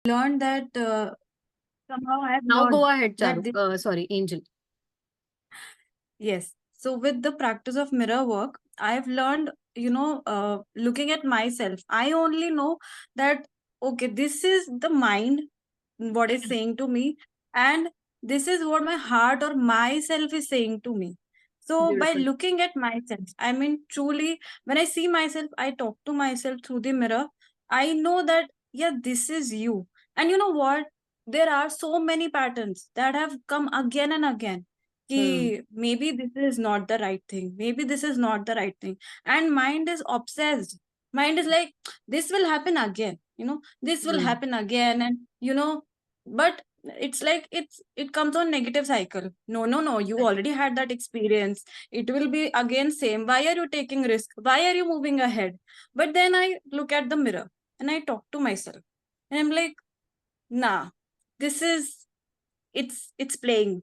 learned that somehow I have Now learned go ahead, that Charu. this, Sorry, Angel. yes. So with the practice of mirror work, I have learned, looking at myself, I only know that, okay, this is the mind, what is saying to me, and this is what my heart or myself is saying to me. So by Beautiful. looking at myself, I mean, truly, when I see myself, I talk to myself through the mirror. I know that, yeah, this is you. And you know what? There are so many patterns that have come again and again. Hmm. Ki maybe this is not the right thing. Maybe this is not the right thing. And mind is obsessed. Mind is like, this will happen again. This will Hmm. happen again. And, but it's like it comes on negative cycle. No, no, no, you Correct. already had that experience. It will be again same. Why are you taking risk? Why are you moving ahead? But then I look at the mirror and I talk to myself and I'm like, nah, this is, it's playing.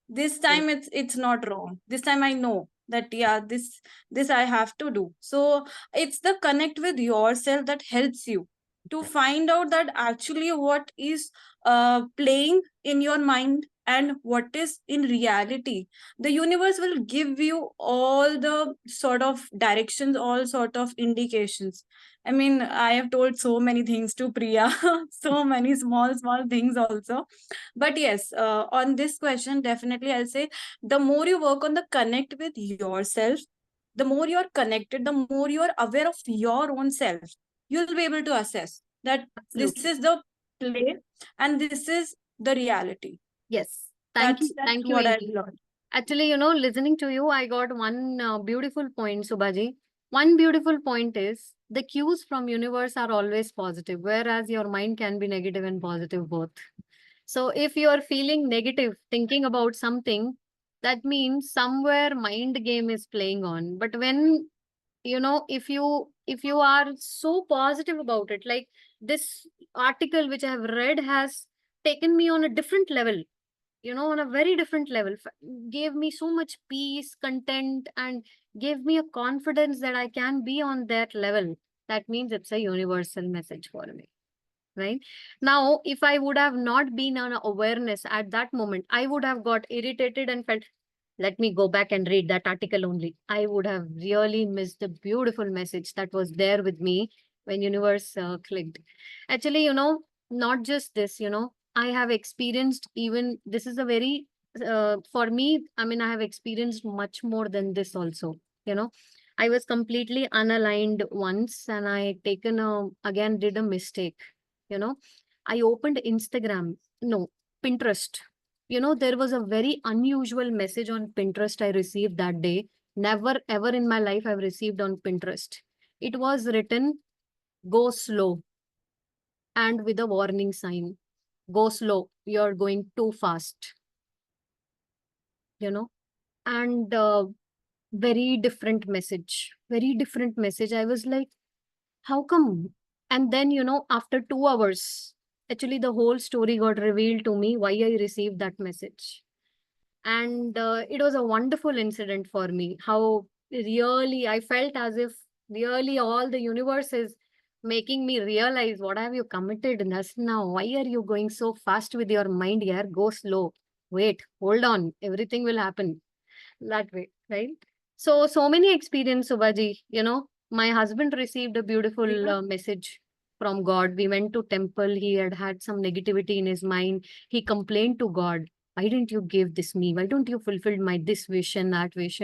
This Yes. time it's not wrong. This time I know that, yeah, this I have to do. So it's the connect with yourself that helps you to find out that actually what is playing in your mind and what is in reality. The universe will give you all the sort of directions, all sort of indications. I mean, I have told so many things to Priya, so many small things also. But yes, on this question, definitely I'll say, the more you work on the connect with yourself, the more you're connected, the more you're aware of your own self, you'll be able to assess that this Absolutely. is the play and this is the reality. Yes. Thank you. That's Thank you, what I've Angel. learned. Actually, listening to you, I got one beautiful point, Subhaji. One beautiful point is the cues from universe are always positive, whereas your mind can be negative and positive both. So if you are feeling negative, thinking about something, that means somewhere mind game is playing on. But when if you are so positive about it, like this article which I have read has taken me on a different level, on a very different level, gave me so much peace, content, and gave me a confidence that I can be on that level. That means it's a universal message for me, right? Now, if I would have not been on awareness at that moment, I would have got irritated and felt, let me go back and read that article only. I would have really missed the beautiful message that was there with me when universe clicked. Actually, not just this, I have experienced, even this is a very for me, I mean, I have experienced much more than this also. you know I was completely unaligned once, and I taken a again did a mistake. you know I opened Instagram, no, Pinterest. There was a very unusual message on Pinterest I received that day. Never ever in my life I've received on Pinterest. It was written, go slow, and with a warning sign. Go slow, you're going too fast, you know and very different message, very different message. I was like, how come? And then, after 2 hours, actually, the whole story got revealed to me why I received that message. And it was a wonderful incident for me. How really I felt as if really all the universe is making me realize, what have you committed in us now? Why are you going so fast with your mind here? Go slow. Wait, hold on. Everything will happen that way, right? So many experience, Subhaji. My husband received a beautiful Priya? message from God. We went to temple. He had had some negativity in his mind. He complained to God, why didn't you give this me? Why don't you fulfill my this wish and that wish?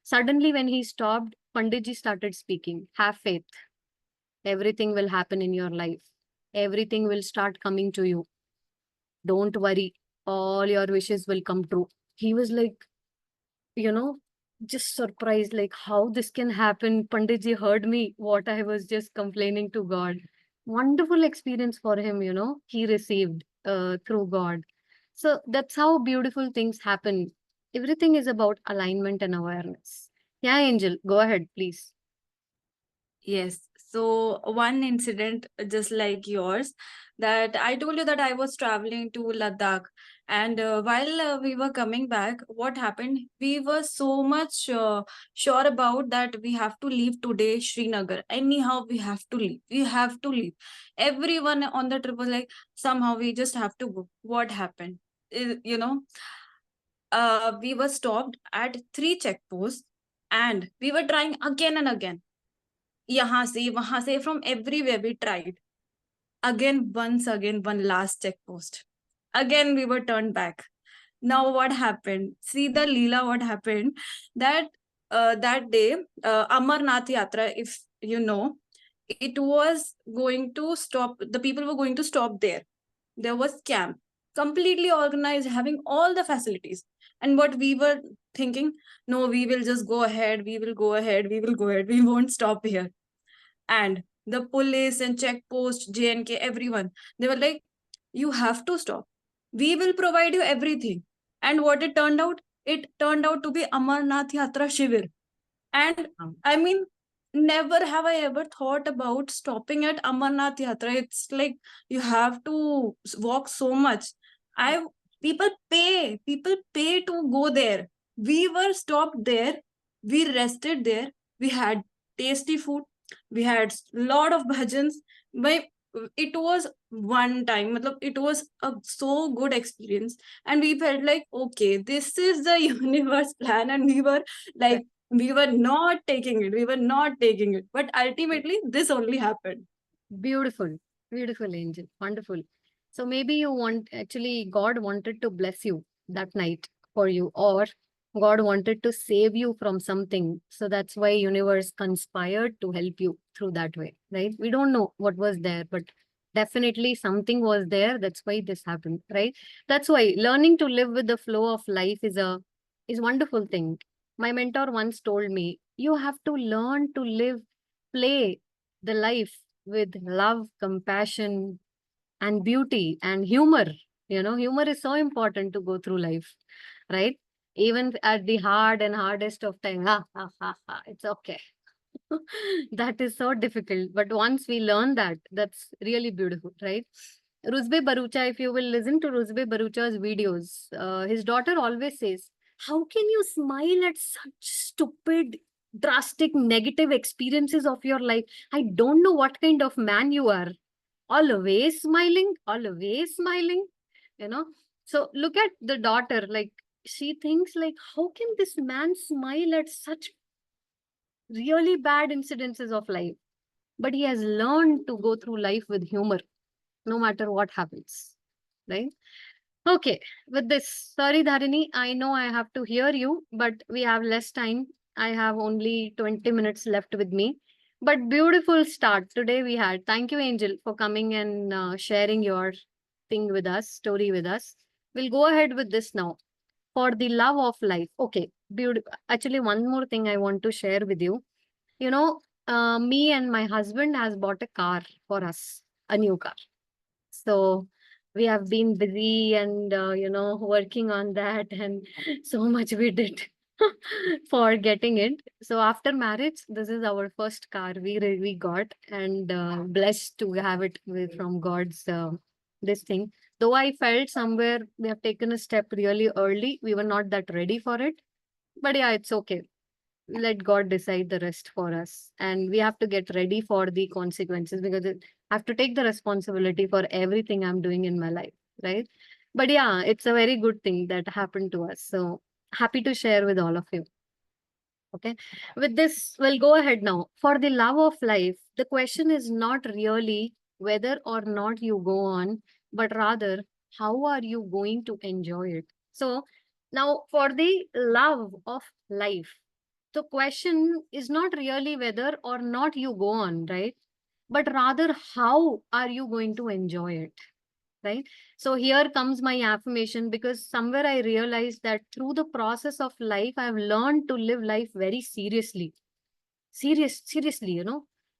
Suddenly when he stopped, Panditji started speaking. Have faith. Everything will happen in your life. Everything will start coming to you. Don't worry. All your wishes will come true. He was like, you know, just surprised, like how this can happen. Panditji heard me, what I was just complaining to God. Wonderful experience for him, he received through God. So that's how beautiful things happen. Everything is about alignment and awareness. Yeah, Angel, go ahead, please. Yes. So one incident just like yours, that I told you that I was traveling to Ladakh, and while we were coming back, what happened? We were so much sure about that we have to leave today Srinagar. Anyhow, we have to leave. We have to leave. Everyone on the trip was like, somehow we just have to go. What happened? You know, we were stopped at 3 checkposts, and we were trying again and again. यहाँ से वहां से, from everywhere we tried. Again, once again, one last checkpost. Again, we were turned back. Now what happened? See the Leela, what happened? That that day, Amarnath Yatra, if you know, it was going to stop. The people were going to stop there. There was camp, completely organized, having all the facilities. And what we were thinking, no, we will just go ahead. We will go ahead. We will go ahead. We won't stop here. And the police and checkpost, JNK, everyone, they were like, you have to stop. We will provide you everything. And what it turned out? It turned out to be Amarnath Yatra Shivir. And I mean, never have I ever thought about stopping at Amarnath Yatra. It's like you have to walk so much. I people pay to go there. We were stopped there. We rested there. We had tasty food. We had lot of bhajans. My it was one time. matlab, It was a so good experience, and we felt like, okay, this is the universe plan, and we were like, we were not taking it. We were not taking it. But ultimately, this only happened. Beautiful, beautiful, Angel. Wonderful. So maybe you want, actually, God wanted to bless you that night for you, or God wanted to save you from something. So that's why universe conspired to help you through that way, right? We don't know what was there, but definitely something was there. That's why this happened, right? That's why learning to live with the flow of life is wonderful thing. My mentor once told me, you have to learn to live, play the life with love, compassion, and beauty and humor. Humor is so important to go through life, right? Even at the hard and hardest of time, it's okay. That is so difficult. But once we learn that, that's really beautiful, right? Rusbe Barucha, if you will listen to Rusbe Barucha's videos, his daughter always says, how can you smile at such stupid, drastic, negative experiences of your life? I don't know what kind of man you are. Always smiling, always smiling, you know. So look at the daughter, like she thinks like, how can this man smile at such really bad incidences of life? But he has learned to go through life with humor, no matter what happens, right? Okay, with this, sorry Dharini, I know I have to hear you, but we have less time. I have only 20 minutes left with me. But beautiful start today we had. Thank you, Angel, for coming and sharing your thing with us, story with us. We'll go ahead with this now. For the love of life. Okay, beautiful. Actually, one more thing I want to share with you. You know, me and my husband has bought a car for us, a new car. So we have been busy and working on that, and so much we did for getting it. So after marriage, this is our first car we got, and blessed to have it from God's this thing. Though I felt somewhere we have taken a step really early, we were not that ready for it. But yeah, it's okay. Let God decide the rest for us. And we have to get ready for the consequences, because I have to take the responsibility for everything I'm doing in my life, right? But yeah, it's a very good thing that happened to us. So happy to share with all of you. Okay. With this, we'll go ahead now. For the love of life, the question is not really whether or not you go on, but rather how are you going to enjoy it? So now for the love of life, the question is not really whether or not you go on, right? But rather, how are you going to enjoy it, right? So here comes my affirmation, because somewhere I realized that through the process of life, I've learned to live life very seriously. Seriously,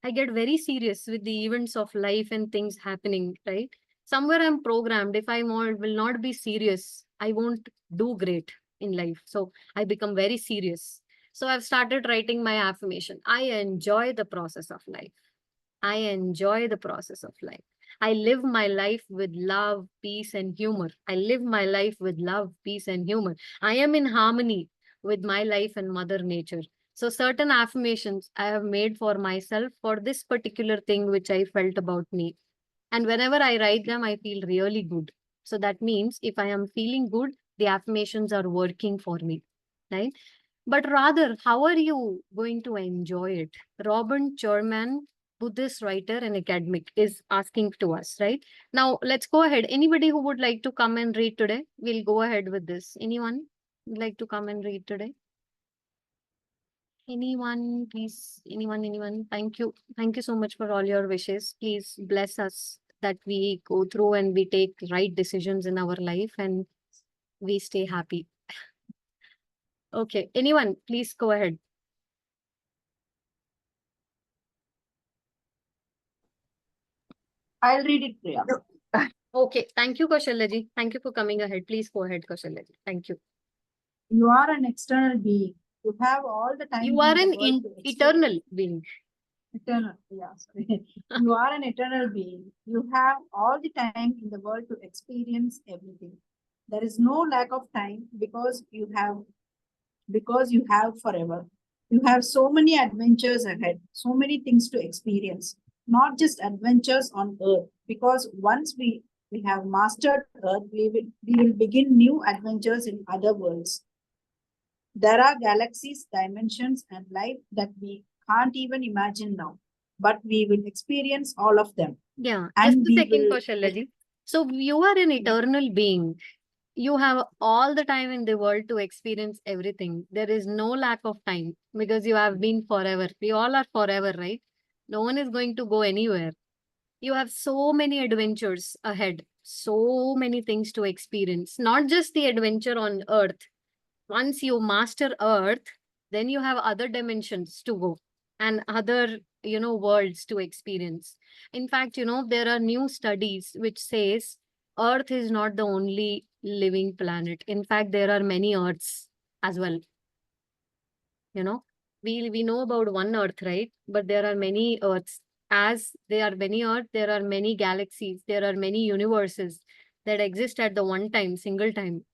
I get very serious with the events of life and things happening, right? Somewhere I'm programmed, if I will not be serious, I won't do great in life. So I become very serious. So I've started writing my affirmation. I enjoy the process of life. I enjoy the process of life. I live my life with love, peace, and humor. I live my life with love, peace, and humor. I am in harmony with my life and Mother Nature. So, certain affirmations I have made for myself for this particular thing which I felt about me. And whenever I write them, I feel really good. So, that means if I am feeling good, the affirmations are working for me, right? But rather, how are you going to enjoy it? Robin Sherman, Buddhist writer and academic, is asking to us, right? Now, let's go ahead. Anybody who would like to come and read today, we'll go ahead with this. Anyone would like to come and read today? Anyone, please? Anyone? Thank you. Thank you so much for all your wishes. Please bless us that we go through and we take right decisions in our life and we stay happy. Okay. Anyone, please go ahead. I'll read it, Priya. Okay, thank you, Kaushalaji. Thank you for coming ahead. Please go ahead, Kaushalaji. Thank you. You are an external being. You have all the time You in are the an world to experience. eternal being. Eternal, yeah, sorry. You are an eternal being. You have all the time in the world to experience everything. There is no lack of time because you have forever. You have so many adventures ahead, so many things to experience, not just adventures on earth, because once we have mastered earth, we will begin new adventures in other worlds. There are galaxies, dimensions, and life that we can't even imagine now, but we will experience all of them. Yeah, And just a we second, will, Kaushalaji. So you are an eternal being. You have all the time in the world to experience everything. There is no lack of time because you have been forever. We all are forever, right? No one is going to go anywhere. You have so many adventures ahead, so many things to experience, not just the adventure on earth. Once you master earth, then you have other dimensions to go and other, worlds to experience. In fact, there are new studies which says earth is not the only living planet. In fact, there are many earths as well. you know we know about one earth, right? But there are many earths. As there are many earth, there are many galaxies, there are many universes that exist at the one time, single time.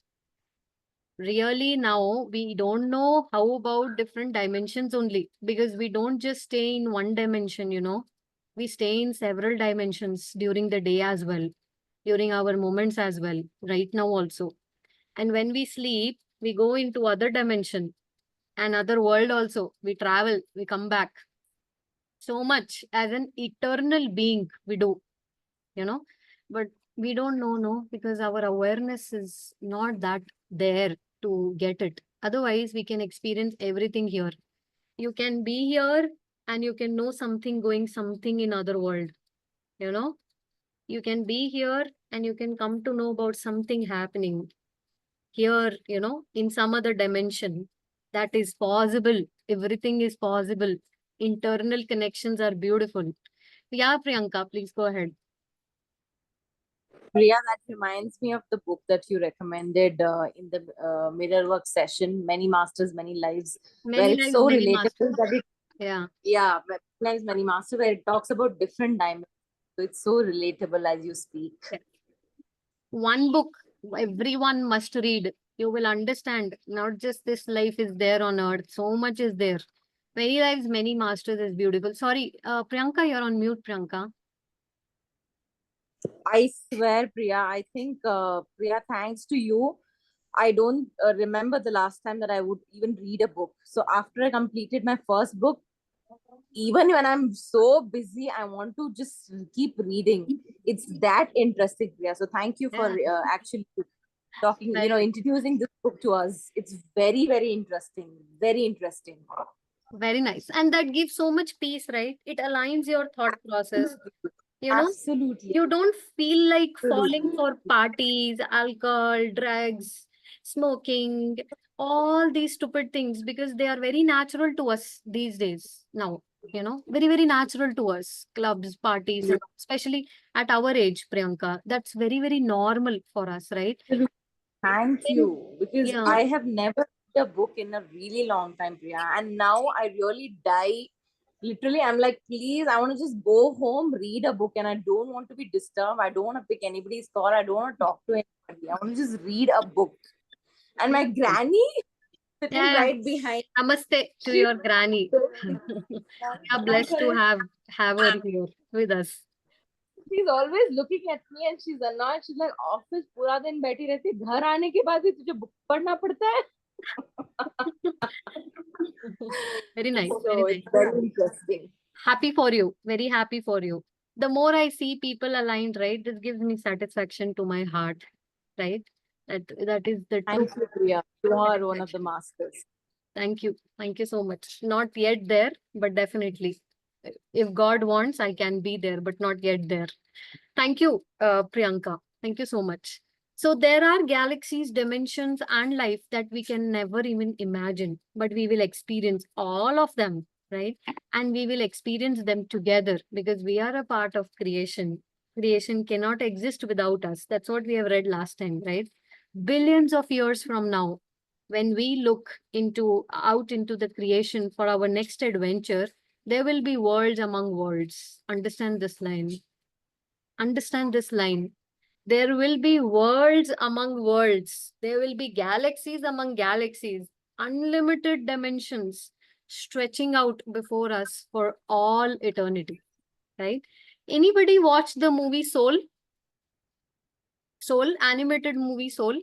Really, now we don't know how about different dimensions only, because we don't just stay in one dimension. We stay in several dimensions during the day as well, during our moments as well, right now also. And when we sleep, we go into other dimension, another world also. We travel, we come back. So much as an eternal being we do, you know. But we don't know, no, because our awareness is not that there to get it. Otherwise, we can experience everything here. You can be here and you can know something going something in other world, you know. You can be here and you can come to know about something happening here, in some other dimension. That is possible. Everything is possible. Internal connections are beautiful. Yeah, Priyanka, please go ahead. Priya, that reminds me of the book that you recommended in the mirror work session, Many Masters, Many Lives, where Many it's lives, so many relatable masters. that it, Yeah. yeah, Many Lives, Many Masters, where it talks about different dimensions. So it's so relatable as you speak. Yeah. One book everyone must read. You will understand not just this life is there on earth, so much is there. Many lives, many masters is beautiful. Sorry, Priyanka, you're on mute, Priyanka. I swear, Priya, I think, Priya, thanks to you, I don't remember the last time that I would even read a book. So after I completed my first book, even when I'm so busy, I want to just keep reading. It's that interesting, Priya. So thank you for Yeah, actually talking, very, introducing this book to us. It's very, very interesting. Very interesting. very nice. And that gives so much peace, right? It aligns your thought process. You know, Absolutely. you don't feel like falling Absolutely. for parties, alcohol, drugs, smoking, all these stupid things, because they are very natural to us these days now. Very, very natural to us. Clubs, parties, and especially at our age, Priyanka. That's very, very normal for us, right? Thank you. Because Yeah. I have never read a book in a really long time, Priya. And now I really die Literally, I'm like, please, I want to just go home, read a book, and I don't want to be disturbed. I don't want to pick anybody's call. I don't want to talk to anybody. I want to just read a book. And my granny sitting Yeah. right behind. Namaste to She- your granny. We are blessed to have her here with us. She's always looking at me and she's annoyed. She's like, office पूरा दिन बैठी रहती, घर आने के बाद भी तुझे बुक पढ़ना पड़ता है. Very nice. So Very nice. it's very interesting. Happy for you. Very happy for you. The more I see people aligned, right, this gives me satisfaction to my heart, right? That is the true. Thank you, Priya. You are one of the masters. Thank you. Thank you so much. Not yet there, but definitely. If God wants, I can be there, but not yet there. Thank you, Priyanka. Thank you so much. So there are galaxies, dimensions, and life that we can never even imagine, but we will experience all of them, right? And we will experience them together because we are a part of creation. Creation cannot exist without us. That's what we have read last time, right? Billions of years from now, when we look out into the creation for our next adventure, there will be worlds among worlds. Understand this line. Understand this line. There will be worlds among worlds. There will be galaxies among galaxies, unlimited dimensions stretching out before us for all eternity, right? Anybody watch the movie Soul? Soul, animated movie Soul?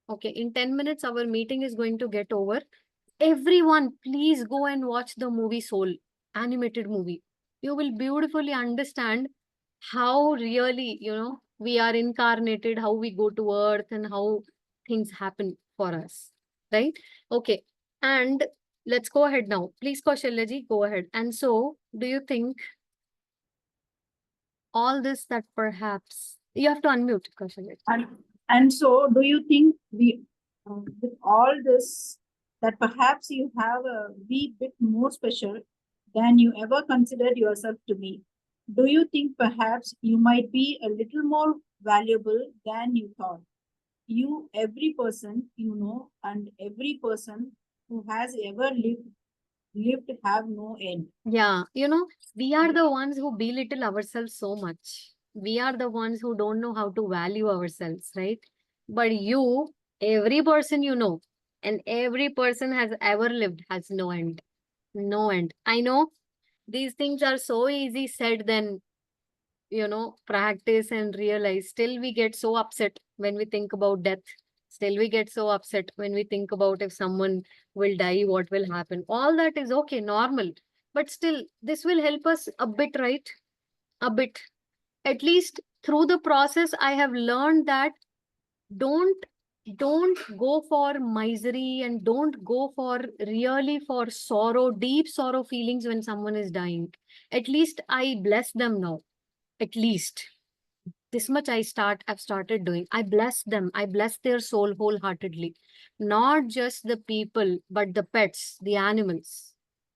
Okay, in 10 minutes, our meeting is going to get over. Everyone, please go and watch the movie Soul, animated movie. You will beautifully understand how really, we are incarnated, how we go to earth and how things happen for us, right? Okay, and let's go ahead now. Please, Kaushalya-ji, go ahead. And so, do you think all this that perhaps, you have to unmute, Kaushalya-ji. And so, do you think with all this, that perhaps you have a wee bit more special than you ever considered yourself to be? Do you think perhaps you might be a little more valuable than you thought? Every person you know, and every person who has ever lived have no end. Yeah, we are the ones who belittle ourselves so much. We are the ones who don't know how to value ourselves, right? But every person you know, and every person has ever lived has no end. No end. I know these things are so easy said than, practice and realize. Still, we get so upset when we think about death. Still, we get so upset when we think about if someone will die, what will happen. All that is okay, normal. But still, this will help us a bit, right? A bit. At least through the process, I have learned that don't go for misery and don't go for really for sorrow, deep sorrow feelings when someone is dying. At least I bless them now. At least this much I've started doing. I bless them. I bless their soul wholeheartedly. Not just the people, but the pets, the animals,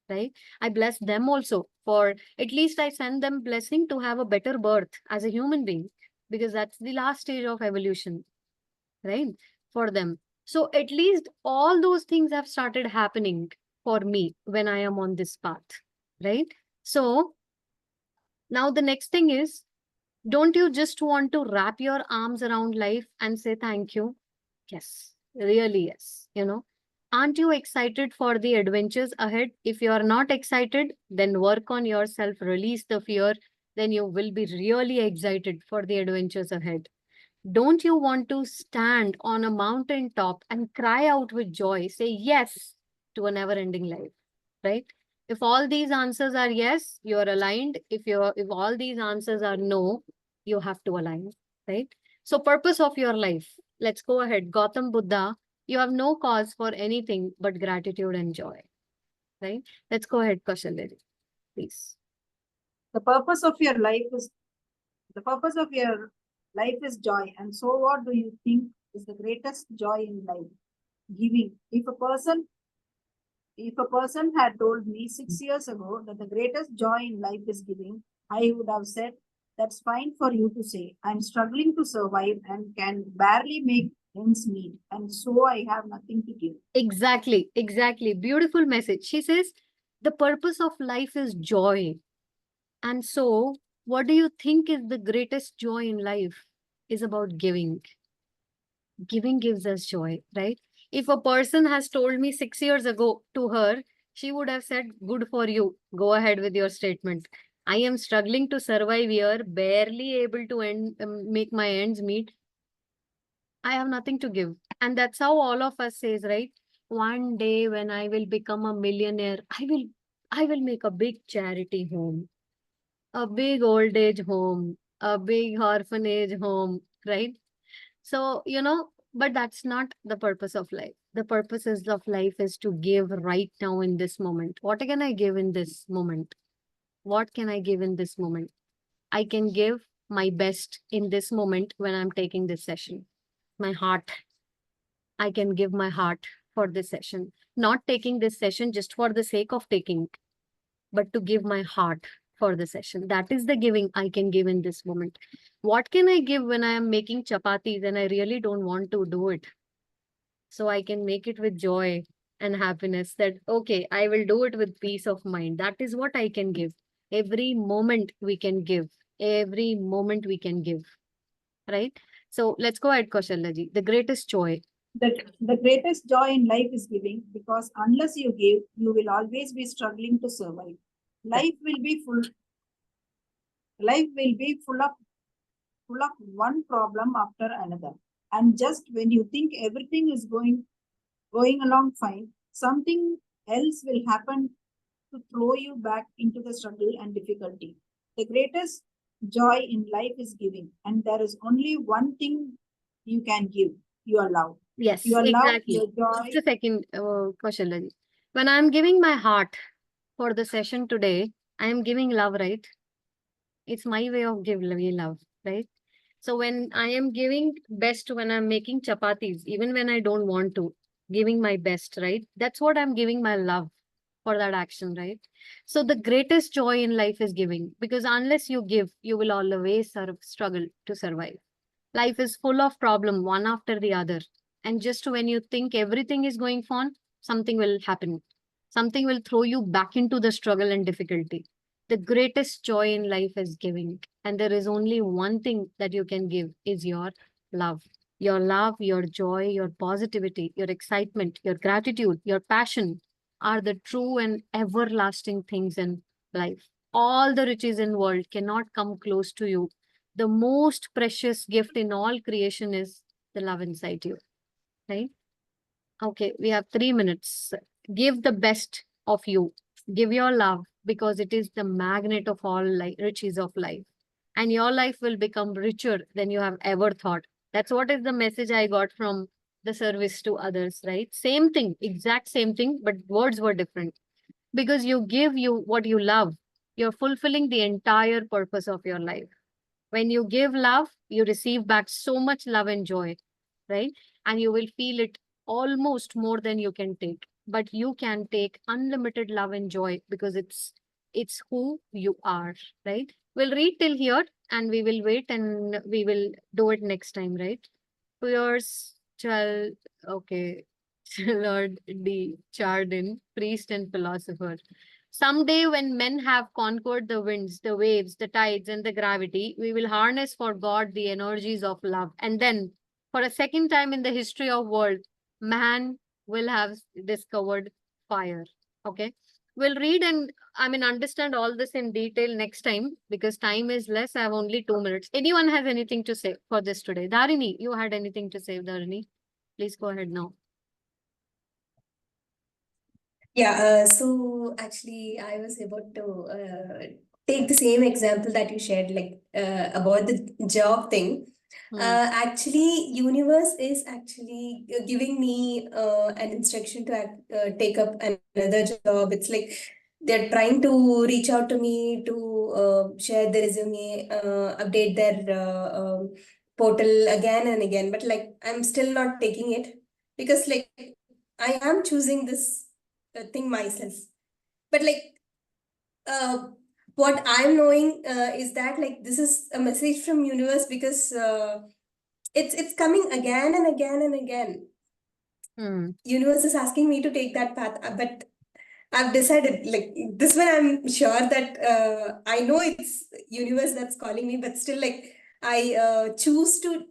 right? I bless them also for at least I send them blessing to have a better birth as a human being, because that's the last stage of evolution, right? For them. So at least all those things have started happening for me when I am on this path, right? So now the next thing is, don't you just want to wrap your arms around life and say thank you? Yes, really, yes. Aren't you excited for the adventures ahead? If you are not excited, then work on yourself, release the fear, then you will be really excited for the adventures ahead. Don't you want to stand on a mountain top and cry out with joy, say yes to a never ending life, right? If all these answers are yes, you're aligned. If all these answers are no, you have to align, right? So purpose of your life. Let's go ahead. Gautam Buddha, you have no cause for anything but gratitude and joy, right? Let's go ahead, Kaushalya, please. The purpose of your life is joy. And so what do you think is the greatest joy in life? Giving. If a person had told me 6 years ago that the greatest joy in life is giving, I would have said, that's fine for you to say. I'm struggling to survive and can barely make ends meet. And so I have nothing to give. Exactly. Beautiful message. She says, The purpose of life is joy. And so, what do you think is the greatest joy in life? Is about giving. Giving gives us joy, right? If a person has told me 6 years ago to her, she would have said, "Good for you. Go ahead with your statement. I am struggling to survive here, barely able to make my ends meet. I have nothing to give." And that's how all of us says, right? One day when I will become a millionaire, I will make a big charity home, a big old age home, a big orphanage home, right? So, but that's not the purpose of life. The purposes of life is to give right now in this moment. What can I give in this moment? What can I give in this moment? I can give my best in this moment when I'm taking this session. My heart. I can give my heart for this session. Not taking this session just for the sake of taking, but to give my heart for the session. That is the giving I can give in this moment. What can I give when I am making chapatis and I really don't want to do it? So I can make it with joy and happiness that, okay, I will do it with peace of mind. That is what I can give. Every moment we can give. Every moment we can give. Right? So let's go ahead, Kaushalya. The greatest joy. The greatest joy in life is giving, because unless you give, you will always be struggling to survive. Life will be full. Life will be full of one problem after another. And just when you think everything is going along fine, something else will happen to throw you back into the struggle and difficulty. The greatest joy in life is giving, and there is only one thing you can give: your love. Yes, Your love, exactly. your joy. Just a second, Kaushalya. When I'm giving my heart for the session today, I am giving love, right? It's my way of giving love, right? So when I am giving best, when I'm making chapatis, even when I don't want to, giving my best, right? That's what I'm giving my love for that action, right? So the greatest joy in life is giving, because unless you give, you will always struggle to survive. Life is full of problem, one after the other. And just when you think everything is going fine, something will happen. Something will throw you back into the struggle and difficulty. The greatest joy in life is giving. And there is only one thing that you can give is your love. Your love, your joy, your positivity, your excitement, your gratitude, your passion are the true and everlasting things in life. All the riches in world cannot come close to you. The most precious gift in all creation is the love inside you, right? Okay, we have 3 minutes. Give the best of you. Give your love, because it is the magnet of all riches of life. And your life will become richer than you have ever thought. That's what is the message I got from the service to others, right? Same thing, exact same thing, but words were different. Because you give you what you love, you're fulfilling the entire purpose of your life. When you give love, you receive back so much love and joy, right? And you will feel it almost more than you can take. But you can take unlimited love and joy, because it's who you are, right? We'll read till here and we will wait and we will do it next time, right? Yours, child, okay. Lord D. Chardin, priest and philosopher. Someday, when men have conquered the winds, the waves, the tides, and the gravity, we will harness for God the energies of love. And then, for a second time in the history of world, man will have discovered fire. Okay. We'll read and understand all this in detail next time, because time is less. I have only 2 minutes. Anyone has anything to say for this today? Dharini, you had anything to say, Dharini? Please go ahead now. Yeah, so actually, I was about to take the same example that you shared, like about the job thing. Actually, universe is actually giving me an instruction to take up another job. It's like they're trying to reach out to me to share the resume, update their portal again and again. But like, I'm still not taking it, because like I am choosing this thing myself. But like, what I'm knowing is that like this is a message from universe, because it's coming again and again and again. Universe is asking me to take that path, but I've decided, like, this one I'm sure that I know it's universe that's calling me, but still, like, I choose to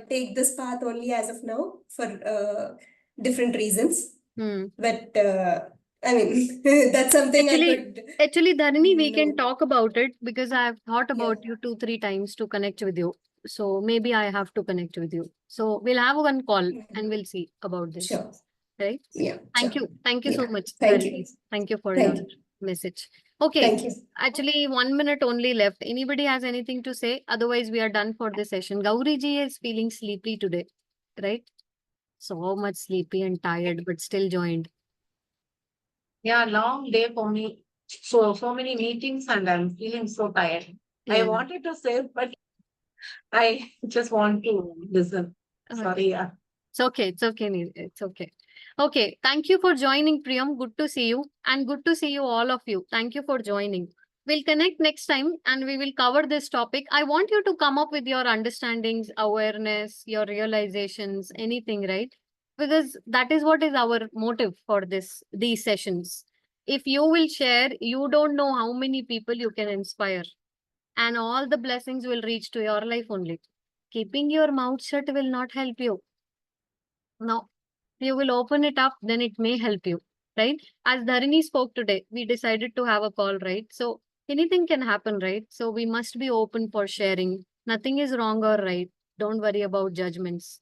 take this path only as of now for different reasons. Hmm. But I mean, that's something I could Actually, Dharani, we can know. talk about it because I've thought Yeah. about you 2-3 times to connect with you. So maybe I have to connect with you. So we'll have one call and we'll see about this. Sure. Right? Yeah. Thank Sure. you. Thank you so Yeah. much, Thank Dharani. you. Thank you for Thank your you. message. Okay. Thank you. Actually, 1 minute only left. Anybody has anything to say? Otherwise, we are done for this session. Gauri ji is feeling sleepy today, right? So much sleepy and tired, but still joined. Yeah, long day for me. So many meetings and I'm feeling so tired. I Yeah. wanted to say, but I just want to listen. Sorry, yeah. It's okay. It's okay. It's okay. Okay. Thank you for joining, Priyam. Good to see you. And good to see you, all of you. Thank you for joining. We'll connect next time and we will cover this topic. I want you to come up with your understandings, awareness, your realizations, anything, right? Because that is what is our motive for these sessions. If you will share, you don't know how many people you can inspire, and all the blessings will reach to your life only. Keeping your mouth shut will not help you. No, you will open it up, then it may help you, right? As Dharini spoke today, we decided to have a call, right? So anything can happen, right? So we must be open for sharing. Nothing is wrong or right. Don't worry about judgments.